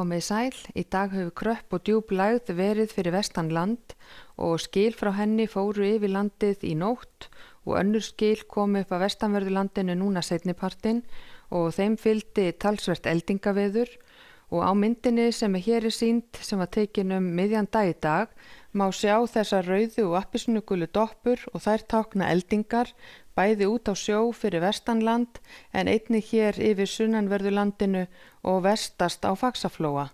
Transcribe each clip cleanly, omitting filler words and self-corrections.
Komið sæl, í dag hefur kröpp og djúp lægð verið fyrir vestan land og skil frá henni fóru yfir landið í nótt og önnur skil komu upp að vestanverðu landinu núna seinnipartinn og þeim fylgdi talsvert eldingaveður og á myndinni sem hér sýnd sem var tekin miðjan dag í dag má sjá þessar rauðu og appelsínugulu doppur og þær tákna eldingar bæði út á sjó fyrir vestanland en einnig hér yfir sunnanverðu landinu og vestast á Faxaflóa.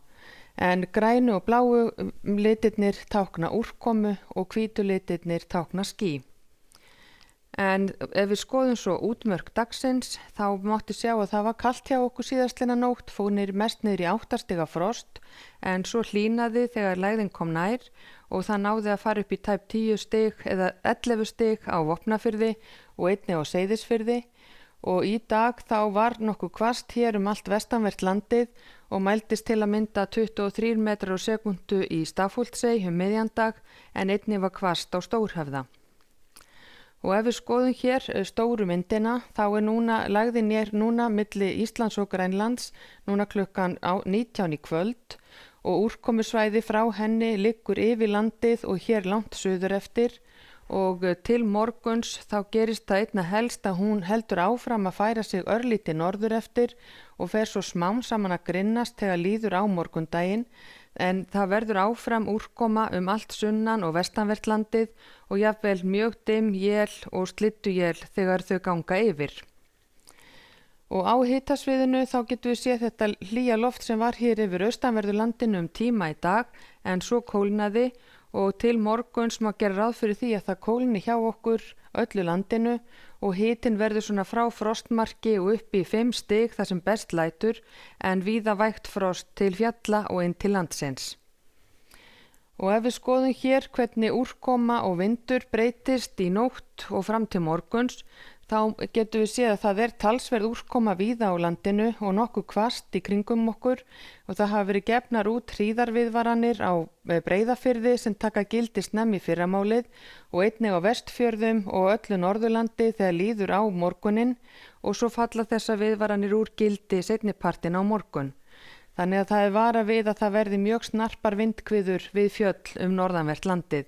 En grænu og bláu litirnir tákna úrkomu og hvítu litirnir tákna ský. En ef við skoðum svo útmörk dagsins þá mátti sjá að það var kalt hjá okkur síðastliðna nótt, fór mest niður í 8 stiga frost en svo hlýnaði þegar lægðin kom nær og það náði að fara upp í tæp 10 stig eða 11 stig á Vopnafirði og einnig á Seyðisfirði og í dag þá var nokkuð hvasst hér allt vestanvert landið og mældist til að mynda 23 metrar á sekundu í Stafholtsey miðjandag en einnig var hvasst á Stórhöfða. Og ef við skoðum hér stóru myndina þá lægðin núna milli Íslands og Grænlands núna klukkan 19 í kvöld og úrkomusvæði frá henni liggur yfir landið og hér langt suður eftir og til morguns þá gerist það einna helst að hún heldur áfram að færa sig örlítið norður eftir og fer svo smám saman að grynnast þegar líður á morgundaginn en það verður áfram úrkoma allt sunnan og vestanvert landið og jafnvel mjög dimm él og slydduél þegar þau ganga yfir. Og á hitasviðinu þá getum við séð þetta hlýja loft sem var hér yfir austanverðu landinu tíma í dag en svo kólnaði og til morguns má gera ráð fyrir því að það kólni hjá okkur öllu landinu og hitinn verður svona frá frostmarki og upp í 5 stig þar sem best lætur en víða vægt frost til fjalla og inn til landsins. Og ef við skoðum hér hvernig úrkoma og vindur breytist í nótt og fram til morguns þá getum við séð að það talsverð úrkoma víða á landinu og nokkuð hvasst í kringum okkur og það hafa verið gefnar út hríðarviðvaranir á Breiðafirði sem taka gildi snemma í fyrramálið og einnig á Vestfjörðum og öllu Norðurlandi þegar líður á morguninn og svo falla þessa viðvaranir úr gildi seinnipartinn á morgun. Þannig að það varað við að það verði mjög snarpar vindhviður við fjöll norðanvert landið.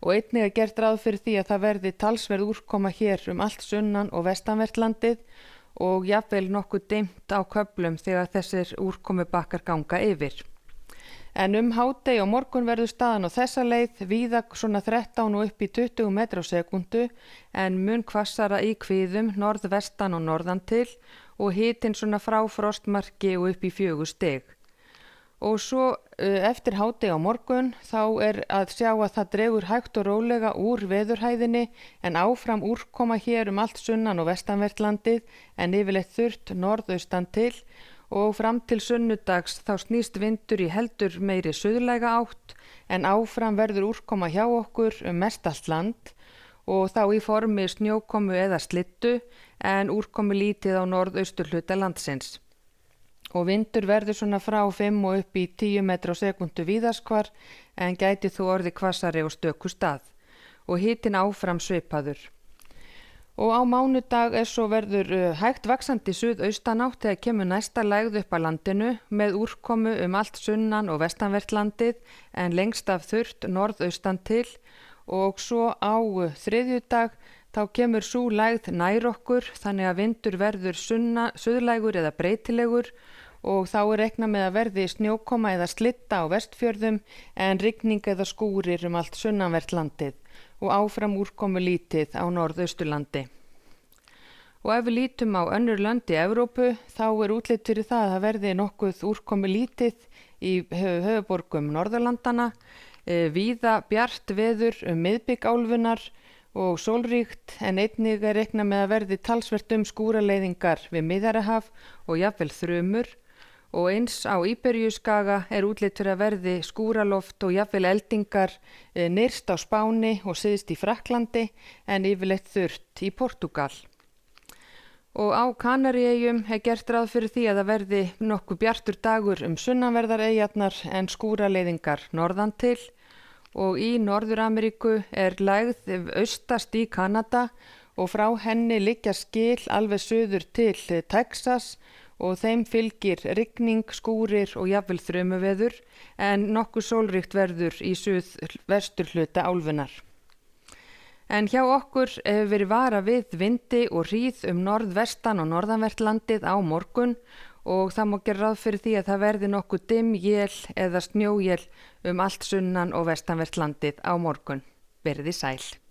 Og einnig gert ráð fyrir því að það verði talsverð úrkoma hér allt sunnan og vestanvert landið og jafnvel nokkuð dimmt á köflum þegar þessir úrkomubakkar ganga yfir. En hádegi á morgun verður staðan á þessa leið víða svona 13 og upp í 20 metrar á sekundu en mun hvassara í kviðum norðvestan og norðan til og hitinn svona frá frostmarki og upp í 4 stig. Og svo eftir hádegi á morgun þá að sjá að það dregur hægt og rólega úr veðurhæðinni en áfram úrkoma hér allt sunnan og vestanvert landið en yfirleitt þurrt norðaustan til og fram til sunnudags þá snýst vindur í heldur meiri suðlæga átt en áfram verður úrkoma hjá okkur mest allt land og þá í formi snjókomu eða slyddu en úrkomu lítið á norðausturhluta landsins. Og vindur verður svona frá 5 og upp í 10 metrar á sekundu víðaskvar en gæti þó orðið hvassari og stöku stað og hitinn áfram svipaður. Og á mánudag svo verður hægt vaxandi suðaustanátt þegar kemur næsta lægð upp að landinu með úrkomu allt sunnan og vestanvert landið en lengst af þurrt norðaustan til og svo á þriðjudag þá kemur sú lægð nær okkur þannig að vindur verður suðlægur eða breytilegur og þá reiknað með að verði snjókoma eða slydda á Vestfjörðum en rigning eða skúrir allt sunnanvert landið og áfram úrkomu lítið á Norðausturlandi. Og ef við lítum á önnur lönd í Evrópu þá útlit fyrir það að það verði nokkuð úrkomu lítið í höfuðborgum Norðurlandana, víða bjart veður miðbik álfunnar og sólríkt en einnig reiknað með að verði talsvert skúraleiðingar við Miðjarðarhaf og jafnvel þrumur og eins á Íberíuskaga útlit fyrir að verði skúraloft og jafnvel eldingar nyrst á Spáni og syðst í Frakklandi en yfirleitt þurrt í Portúgal. Og á Kanaríeyjum gert ráð fyrir því að það verði nokkuð bjartur dagur sunnanverðar eyjarnar en skúraleiðingar norðan til og í Norður-Ameríku lægð austast í Kanada og frá henni liggja skil alveg suður til Texas og þeim fylgir rigning, skúrir og jafnvel þrumuveður en nokkuð sólríkt verður í suðvestur hluta álfunnar. En hjá okkur hefur verið varað við vindi og hríð norðvestan og norðanvert landið á morgun og það má gera ráð fyrir því að það verði nokkuð dimm él eða snjóél allt sunnan og vestanvert landið á morgun. Verið sæl.